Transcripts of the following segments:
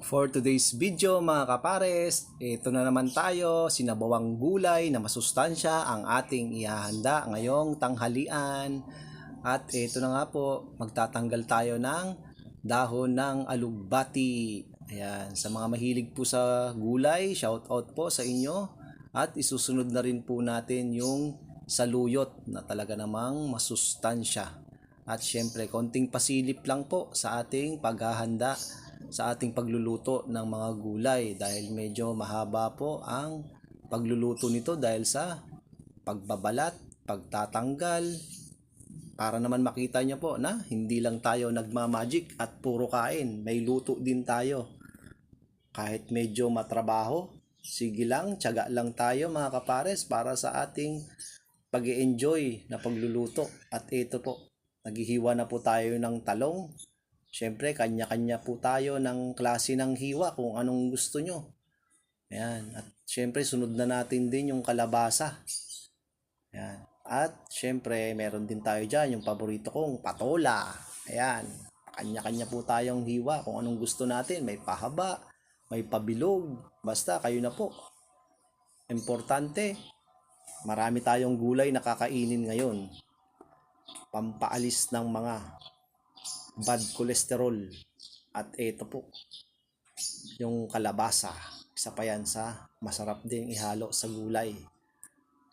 For today's video mga kapares, ito na naman tayo, sinabawang gulay na masustansya ang ating ihahanda ngayong tanghalian. At ito na nga po, magtatanggal tayo ng dahon ng alugbati. Ayan, sa mga mahilig po sa gulay, shout out po sa inyo. At isusunod na rin po natin yung saluyot na talaga namang masustansya. At syempre, konting pasilip lang po sa ating paghahanda sa ating pagluluto ng mga gulay dahil medyo mahaba po ang pagluluto nito dahil sa pagbabalat, pagtatanggal, para naman makita niyo po na hindi lang tayo nagmamagic at puro kain, may luto din tayo. Kahit medyo matrabaho, sige lang, tiyaga lang tayo mga kapares para sa ating pag-e-enjoy na pagluluto. At ito po, naghihiwa na po tayo ng talong. Siyempre, kanya-kanya po tayo ng klase ng hiwa kung anong gusto nyo. Ayan. At siyempre, sunod na natin din yung kalabasa. Ayan. At siyempre, meron din tayo dyan yung paborito kong patola. Ayan. Kanya-kanya po tayong hiwa kung anong gusto natin. May pahaba, may pabilog. Basta, kayo na po. Importante, marami tayong gulay na kakainin ngayon. Pampaalis ng mga bad cholesterol. At ito po, yung kalabasa. Isa pa yan sa masarap din ihalo sa gulay.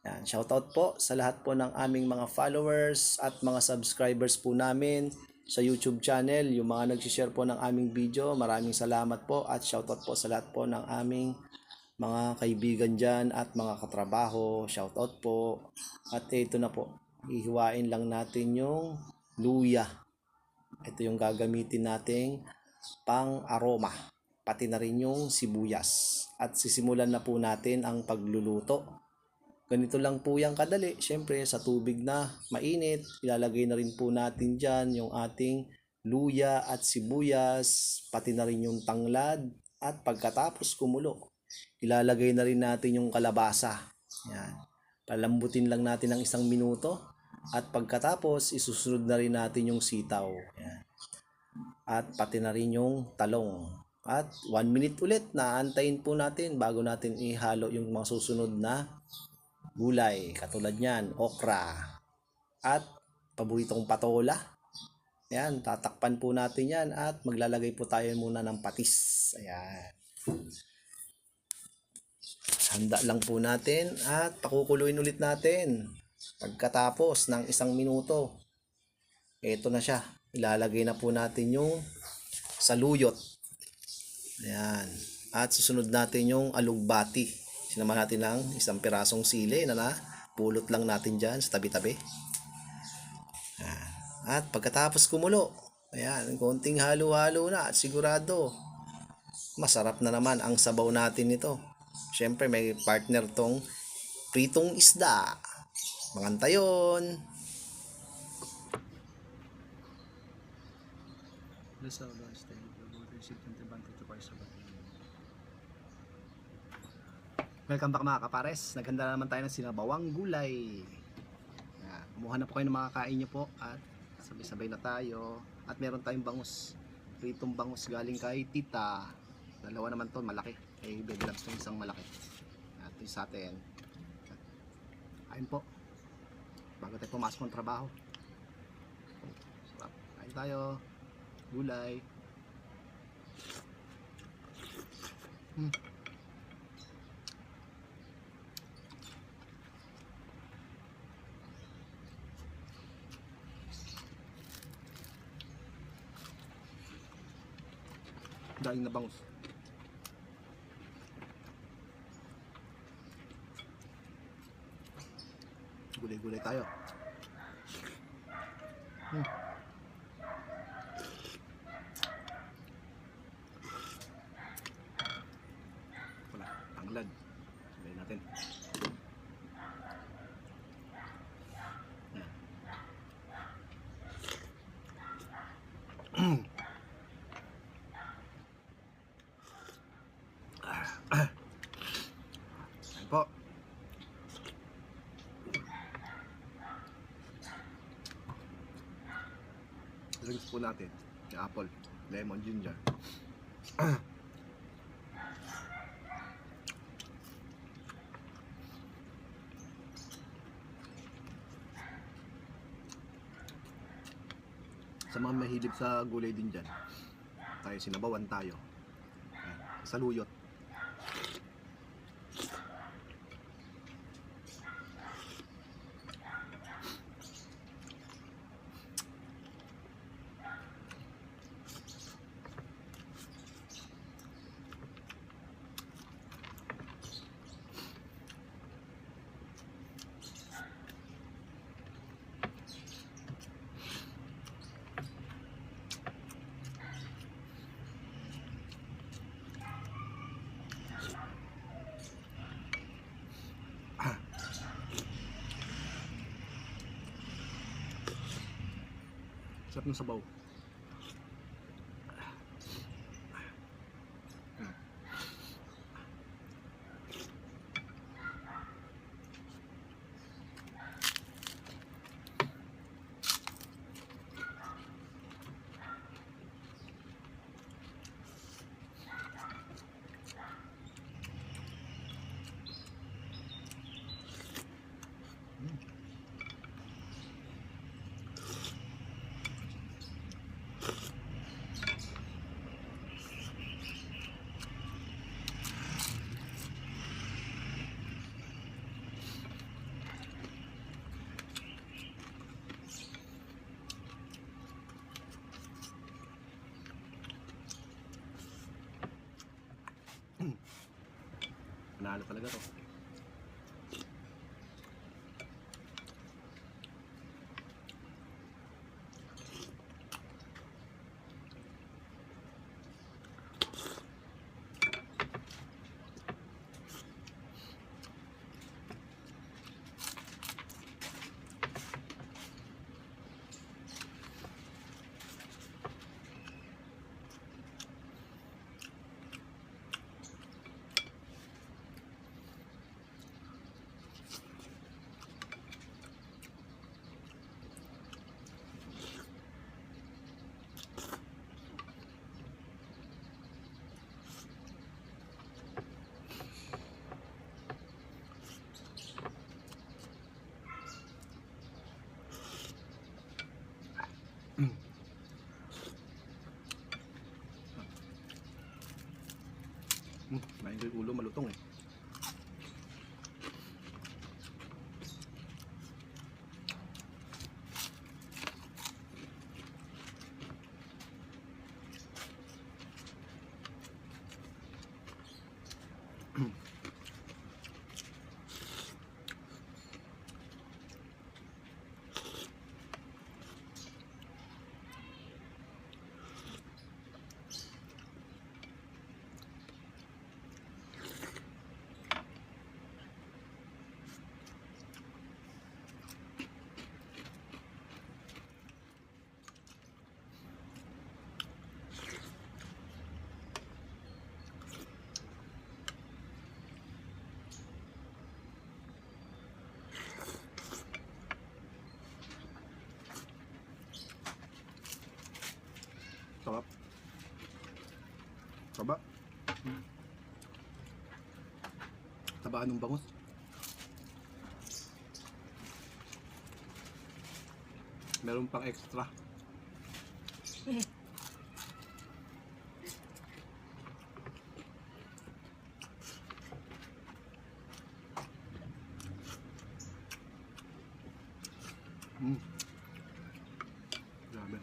Yan, shoutout po sa lahat po ng aming mga followers at mga subscribers po namin sa YouTube channel. Yung mga nagsishare po ng aming video, maraming salamat po. At shoutout po sa lahat po ng aming mga kaibigan dyan at mga katrabaho. Shoutout po. At ito na po, ihiwain lang natin yung luya. Ito yung gagamitin nating pang aroma, pati na rin yung sibuyas. At sisimulan na po natin ang pagluluto. Ganito lang po yung kadali. Siyempre sa tubig na mainit, ilalagay na rin po natin dyan yung ating luya at sibuyas, pati na rin yung tanglad. At pagkatapos kumulo, ilalagay na rin natin yung kalabasa. Yan. Palambutin lang natin ng 1 minuto. At pagkatapos, isusunod na rin natin yung sitaw. Yan. At pati na rin yung talong. At 1 minute ulit na antayin po natin bago natin ihalo yung mga susunod na gulay. Katulad niyan, okra. At paborito kong patola. Yan, tatakpan po natin yan at maglalagay po tayo muna ng patis. Ayan. Handa lang po natin at pakukuluin ulit natin. Pagkatapos ng 1 minuto, ito na siya. Ilalagay na po natin yung saluyot. Ayan. At susunod natin yung alugbati. Sinama natin ng 1 pirasong sili na pulot lang natin dyan sa tabi-tabi. Ayan. At pagkatapos kumulo, ayan, konting halo-halo na at sigurado masarap na naman ang sabaw natin nito. Siyempre may partner tong pritong isda. Maganda yun. Welcome back mga kapares. Naghanda na naman tayo ng sinabawang gulay. Kumuha na po kayo ng mga kain nyo po at sabay-sabay na tayo. At meron tayong bangus. Pritong bangus galing kay tita. Dalawa naman to, malaki. Kay Baby Labs itong isang malaki. At ito sa atin. Ayun po. Bago tayo pumasok ng trabaho. Sarap. Kain tayo. Gulay. Daing na bangus. Gulay-gulay tayo. Wala, tanglad. Sabayin natin. Ayan po. Drinks po natin. Yung apple, lemon, ginger. Sa mga mahilig sa gulay din dyan, tayo sinabawan tayo. Ayan, saluyot. Sarap ng sabaw. Panalo talaga to. Main ko yung ulo, malutong eh. Sarap. Taba. Tabaan ng bangus. Meron pang extra. Grabe.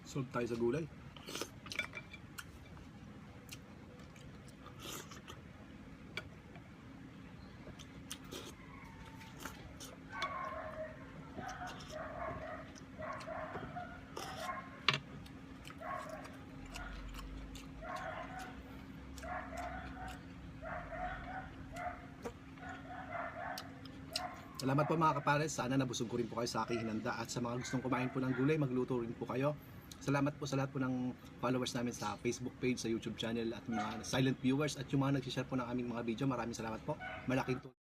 Solve tayo sa gulay. Salamat po mga kapares, sana nabusog ko rin po kayo sa aking hinanda, at sa mga gustong kumain po ng gulay, magluto rin po kayo. Salamat po sa lahat po ng followers namin sa Facebook page, sa YouTube channel, at mga silent viewers, at yung mga nag-share po ng aming mga video. Maraming salamat po. Malaking tulong.